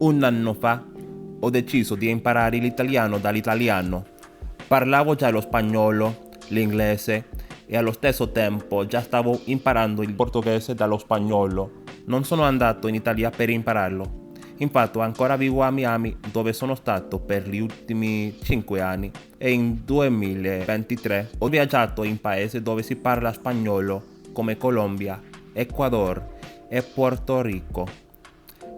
Un anno fa ho deciso di imparare l'italiano dall'italiano. Parlavo già lo spagnolo, l'inglese e allo stesso tempo già stavo imparando il portoghese dallo spagnolo. Non sono andato in Italia per impararlo. Infatti ancora vivo a Miami dove sono stato per gli ultimi 5 anni e in 2023 ho viaggiato in paesi dove si parla spagnolo come Colombia, Ecuador e Porto Rico.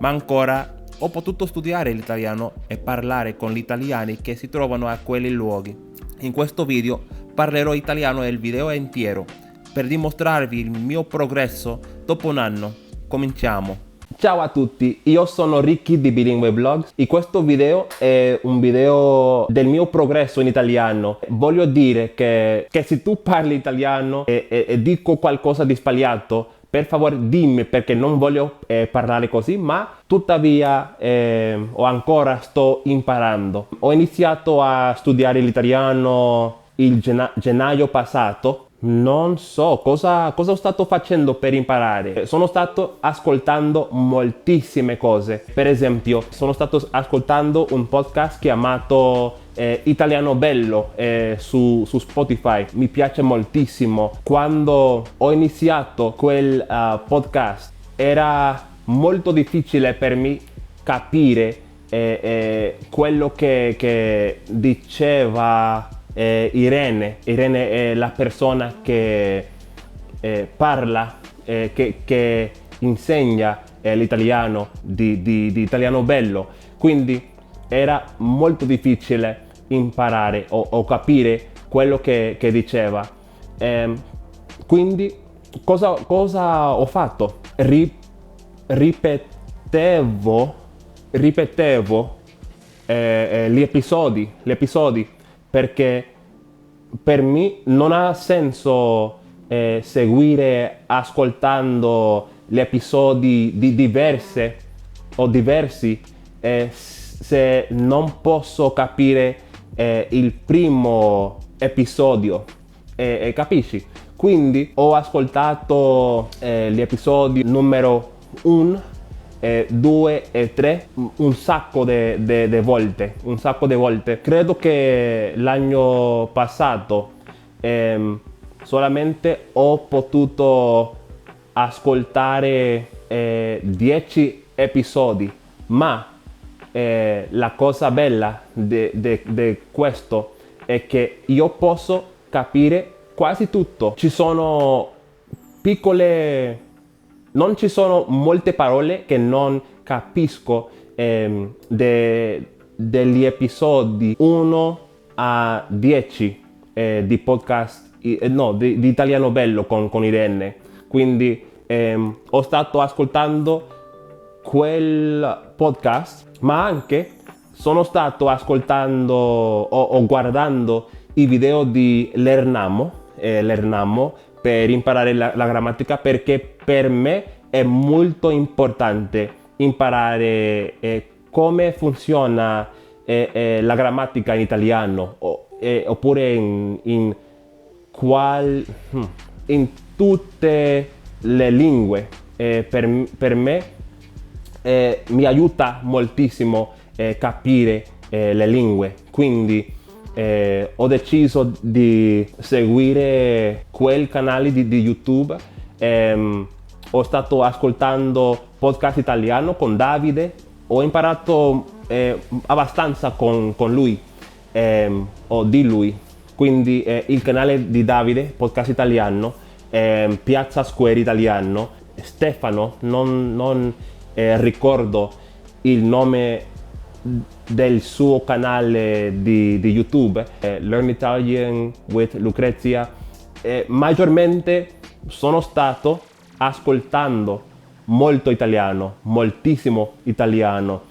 Ma ancora ho potuto studiare l'italiano e parlare con gli italiani che si trovano a quei luoghi. In questo video parlerò italiano il video intero per dimostrarvi il mio progresso dopo un anno. Cominciamo! Ciao a tutti, io sono Ricky di Bilingue Vlogs e questo video è un video del mio progresso in italiano. Voglio dire che se tu parli italiano e dico qualcosa di sbagliato, per favore dimmi perché non voglio parlare così, ma tuttavia o ancora sto imparando. Ho iniziato a studiare l'italiano il gennaio passato. Non so cosa ho stato facendo per imparare. Sono stato ascoltando moltissime cose. Per esempio, sono stato ascoltando un podcast chiamato Italiano Bello su Spotify. Mi piace moltissimo. Quando ho iniziato quel podcast era molto difficile per me capire quello che diceva Irene è la persona che parla, che insegna l'italiano di Italiano Bello, quindi era molto difficile imparare o capire quello che diceva. Quindi cosa ho fatto? Ripetevo gli episodi perché per me non ha senso seguire ascoltando gli episodi diversi se non posso capire il primo episodio, capisci? Quindi ho ascoltato gli episodi numero 1, 2 e 3 un sacco di volte. Credo che l'anno passato solamente ho potuto ascoltare 10 episodi, ma la cosa bella di questo è che io posso capire quasi tutto. Non ci sono molte parole che non capisco degli episodi 1 a 10 di podcast, di Italiano Bello con Irene. Quindi ho stato ascoltando quel podcast, ma anche sono stato ascoltando o guardando i video di Lernamo per imparare la grammatica, perché per me è molto importante imparare come funziona la grammatica in italiano oppure in tutte le lingue. Per me mi aiuta moltissimo capire le lingue, quindi ho deciso di seguire quel canale di YouTube. Ho stato ascoltando podcast italiano con Davide, ho imparato abbastanza con lui o di lui. Quindi il canale di Davide, podcast italiano, Piazza Square Italiano, Stefano, non ricordo il nome del suo canale di YouTube, Learn Italian with Lucrezia. Maggiormente sono stato ascoltando moltissimo italiano,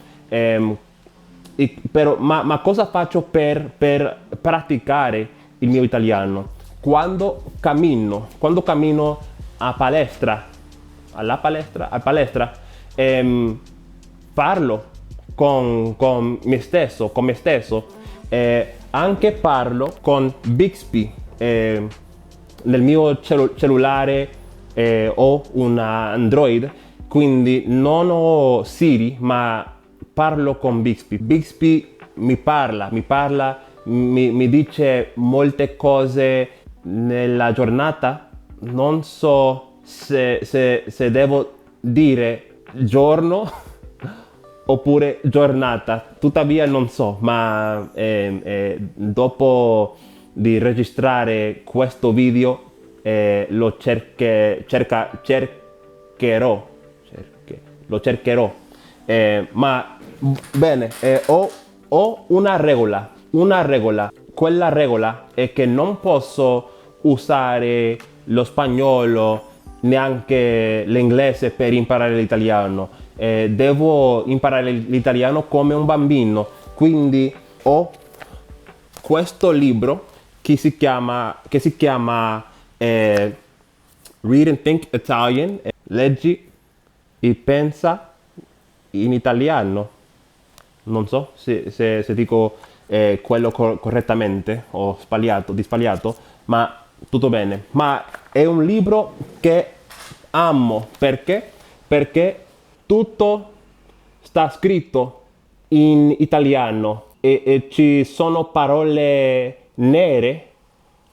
ma cosa faccio per praticare il mio italiano? Quando cammino a palestra, parlo con me stesso, anche parlo con Bixby. Nel mio cellulare ho un Android, quindi non ho Siri, ma parlo con Bixby. Bixby mi dice molte cose nella giornata. Non so se devo dire giorno oppure giornata. Tuttavia non so, ma dopo di registrare questo video lo cercherò. Ma bene, ho una regola. Quella regola è che non posso usare lo spagnolo, neanche l'inglese per imparare l'italiano. Devo imparare l'italiano come un bambino. Quindi ho questo libro che si chiama Read and Think Italian. Leggi e pensa in italiano. Non so se dico quello correttamente o sbagliato, ma tutto bene. Ma è un libro che amo perché tutto sta scritto in italiano e ci sono parole nere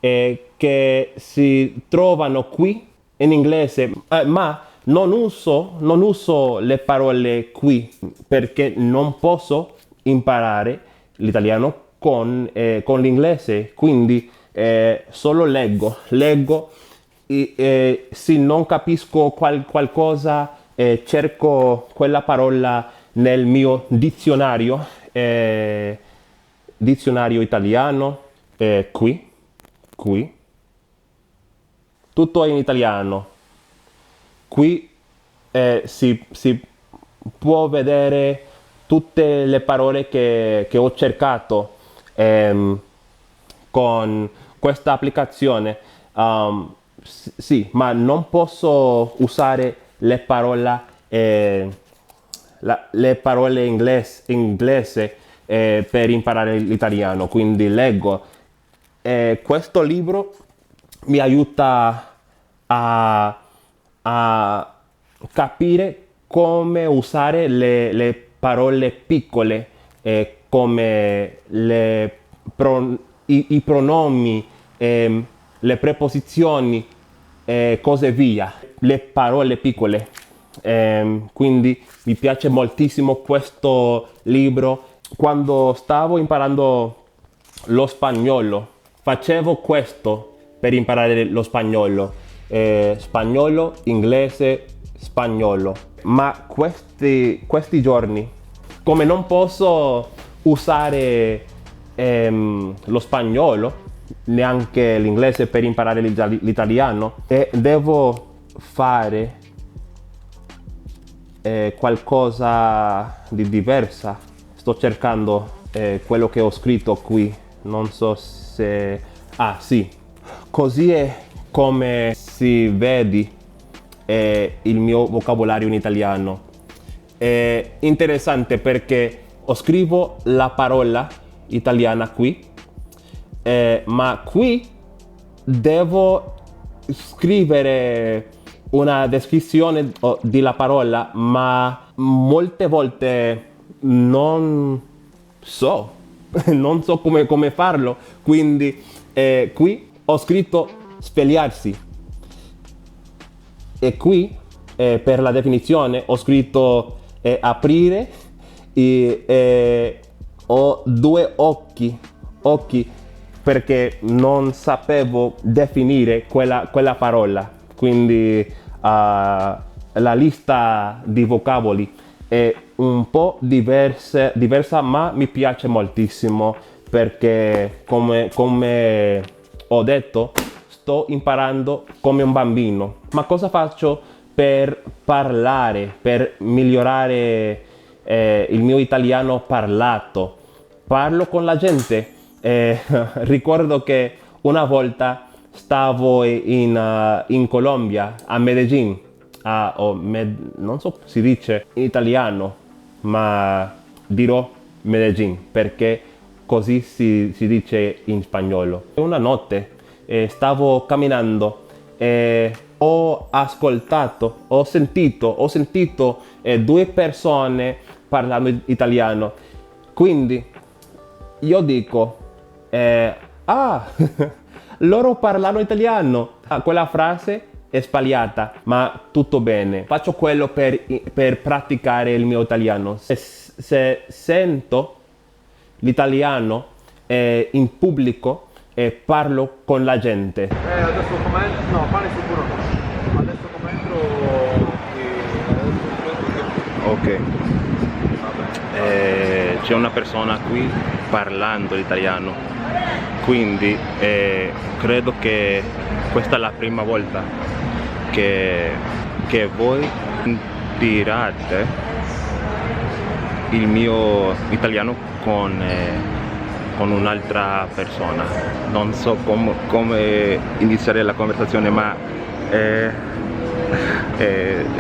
che si trovano qui in inglese, ma non uso le parole qui perché non posso imparare l'italiano con l'inglese, quindi solo leggo e se non capisco qualcosa cerco quella parola nel mio dizionario italiano, qui, tutto è in italiano. Qui si può vedere tutte le parole che ho cercato con questa applicazione. Sì, ma non posso usare le parole inglese per imparare l'italiano, quindi leggo. Questo libro mi aiuta a capire come usare le parole piccole, come i pronomi, le preposizioni e così via, le parole piccole. Quindi mi piace moltissimo questo libro. Quando stavo imparando lo spagnolo, facevo questo per imparare lo spagnolo. Spagnolo, inglese, spagnolo. Ma questi giorni, come non posso usare lo spagnolo, neanche l'inglese per imparare l'italiano, devo fare qualcosa di diversa. Sto cercando quello che ho scritto qui. Non so se... Ah, sì. Così è come si vede il mio vocabolario in italiano. È interessante perché scrivo la parola italiana qui, ma qui devo scrivere una descrizione della parola, ma molte volte non so come farlo. Quindi qui ho scritto svegliarsi e qui per la definizione ho scritto aprire e ho due occhi perché non sapevo definire quella parola. Quindi la lista di vocaboli è un po' diversa, ma mi piace moltissimo perché come ho detto sto imparando come un bambino. Ma cosa faccio per parlare, per migliorare il mio italiano parlato? Parlo con la gente. Ricordo che una volta stavo in Colombia, a Medellin, non so si dice in italiano, ma dirò Medellin perché così si dice in spagnolo. Una notte stavo camminando e ho sentito due persone parlando italiano. Quindi io dico, loro parlano italiano. Quella frase è sbagliata, ma tutto bene. Faccio quello per praticare il mio italiano. Se sento l'italiano in pubblico e parlo con la gente. Adesso come no, pane sicuro no. Adesso come entro Ok. C'è una persona qui parlando l'italiano, quindi credo che questa è la prima volta che voi imparate il mio italiano con un'altra persona. Non so come iniziare la conversazione, ma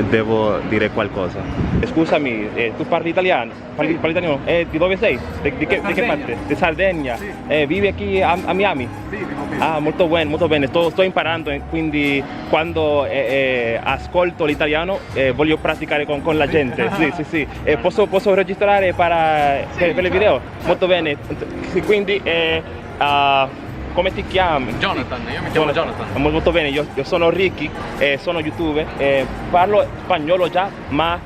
devo dire qualcosa. Scusami, tu parli italiano? Parli italiano? Di dove sei? Di che parte? Di Sardegna? Sì. Vivi qui a Miami? Sì, vivo qui. Ah, molto bene, sto imparando, quindi quando ascolto l'italiano voglio praticare con la gente. Sì. Posso registrare per il video? Molto bene. Sì, quindi come ti chiami? Jonathan, io mi chiamo Jonathan. Molto bene, io sono Ricky, sono youtuber, parlo spagnolo già, ma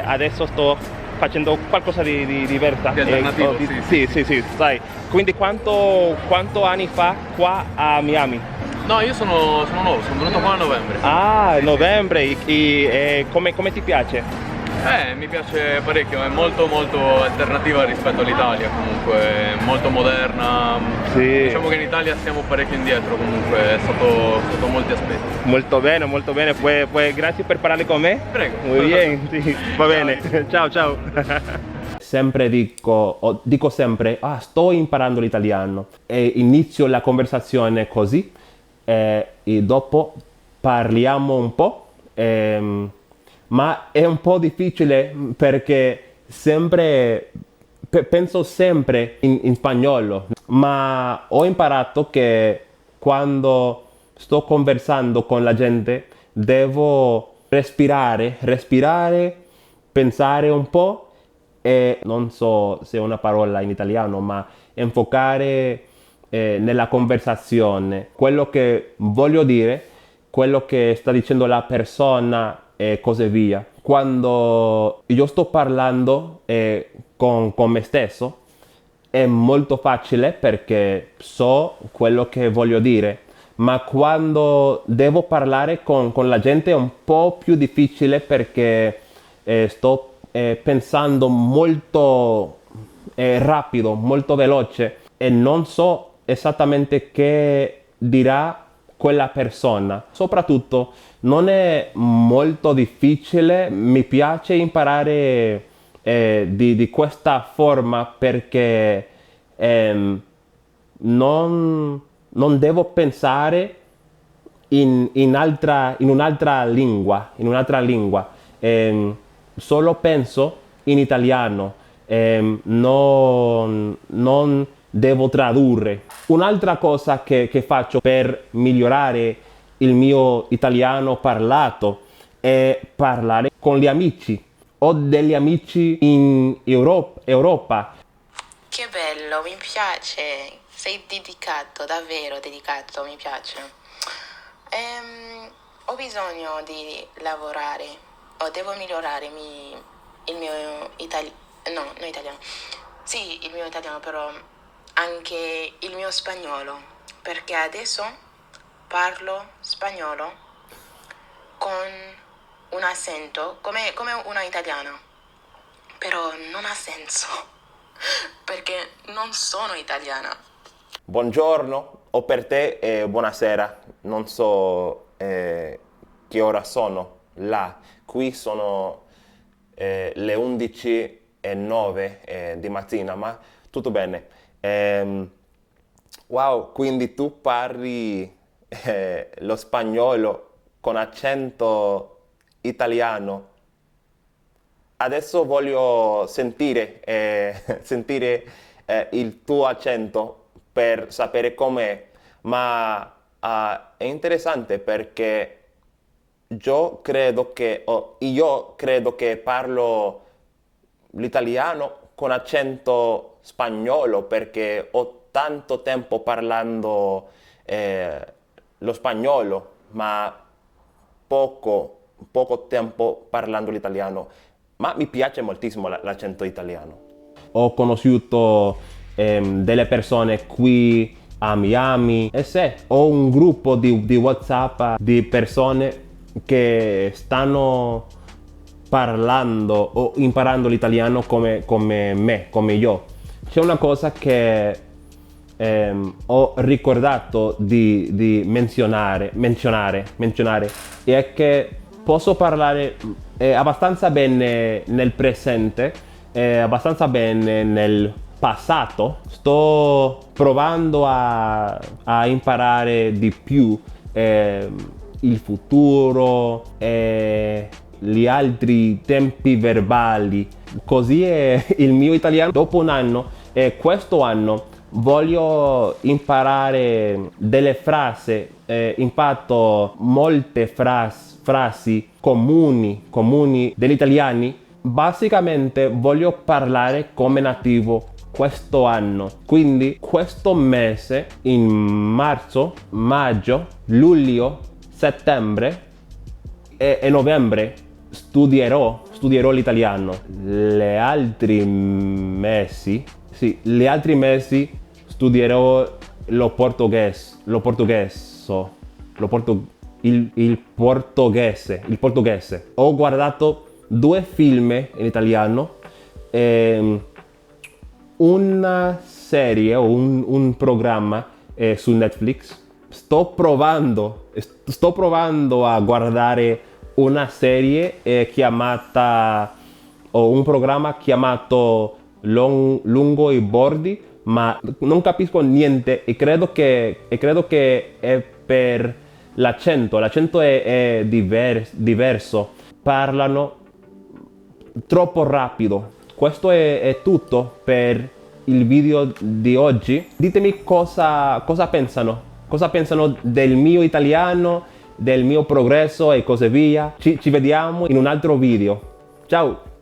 adesso sto facendo qualcosa di diversa. Di alternativo, Sì, sai. Quindi quanto anni fa qua a Miami? No, io sono nuovo, sono venuto qua a novembre. Ah, novembre, come ti piace? Mi piace parecchio, è molto alternativa rispetto all'Italia, comunque molto moderna. Sì. Diciamo che in Italia stiamo parecchio indietro comunque sotto molti aspetti. Molto bene, pues grazie per parlare con me. Prego. Muy bien, sì, va bene, ciao. Sempre dico sempre, sto imparando l'italiano e inizio la conversazione così e dopo parliamo un po', ma è un po' difficile perché penso sempre in spagnolo, ma ho imparato che quando sto conversando con la gente devo respirare, pensare un po' e non so se è una parola in italiano, ma enfocare nella conversazione quello che voglio dire, quello che sta dicendo la persona e così via. Quando io sto parlando con me stesso è molto facile perché so quello che voglio dire, ma quando devo parlare con la gente è un po' più difficile perché sto pensando molto rapido, molto veloce e non so esattamente che dirà quella persona. Soprattutto non è molto difficile, mi piace imparare di questa forma perché non devo pensare in un'altra lingua. Solo penso in italiano, non devo tradurre. Un'altra cosa che faccio per migliorare il mio italiano parlato è parlare con gli amici. Ho degli amici in Europa. Che bello, mi piace. Sei dedicato, davvero dedicato, mi piace. Ho bisogno di lavorare, o devo migliorare il mio italiano. No, non italiano. Sì, il mio italiano, però anche il mio spagnolo, perché adesso parlo spagnolo con un accento come una italiana, però non ha senso perché non sono italiana. Buongiorno, o per te buonasera. Non so che ora sono là. Qui sono le 11:09 di mattina, ma tutto bene. Wow, quindi tu parli lo spagnolo con accento italiano. Adesso voglio sentire il tuo accento per sapere com'è, ma è interessante perché io credo che parlo l'italiano con accento spagnolo perché ho tanto tempo parlando lo spagnolo, ma poco tempo parlando l'italiano. Ma mi piace moltissimo l'accento italiano. Ho conosciuto delle persone qui a Miami e se ho un gruppo di WhatsApp di persone che stanno parlando o imparando l'italiano come me, come io. C'è una cosa che ho ricordato di menzionare e è che posso parlare abbastanza bene nel presente e abbastanza bene nel passato. Sto provando a imparare di più il futuro e gli altri tempi verbali. Così è il mio italiano dopo un anno e questo anno voglio imparare delle frasi, imparato molte frasi comuni degli italiani. Basicamente voglio parlare come nativo questo anno, quindi questo mese in marzo, maggio, luglio, settembre e novembre studierò l'italiano. Gli altri mesi studierò il portoghese. Ho guardato 2 film in italiano, una serie o un programma su Netflix. Sto provando a guardare una serie un programma chiamato Lungo i bordi, ma non capisco niente e credo che è per l'accento. L'accento è diverso. Parlano troppo rapido. Questo è tutto per il video di oggi. Ditemi cosa pensano. Cosa pensano del mio italiano, del mio progresso e così via. Ci vediamo in un altro video. Ciao!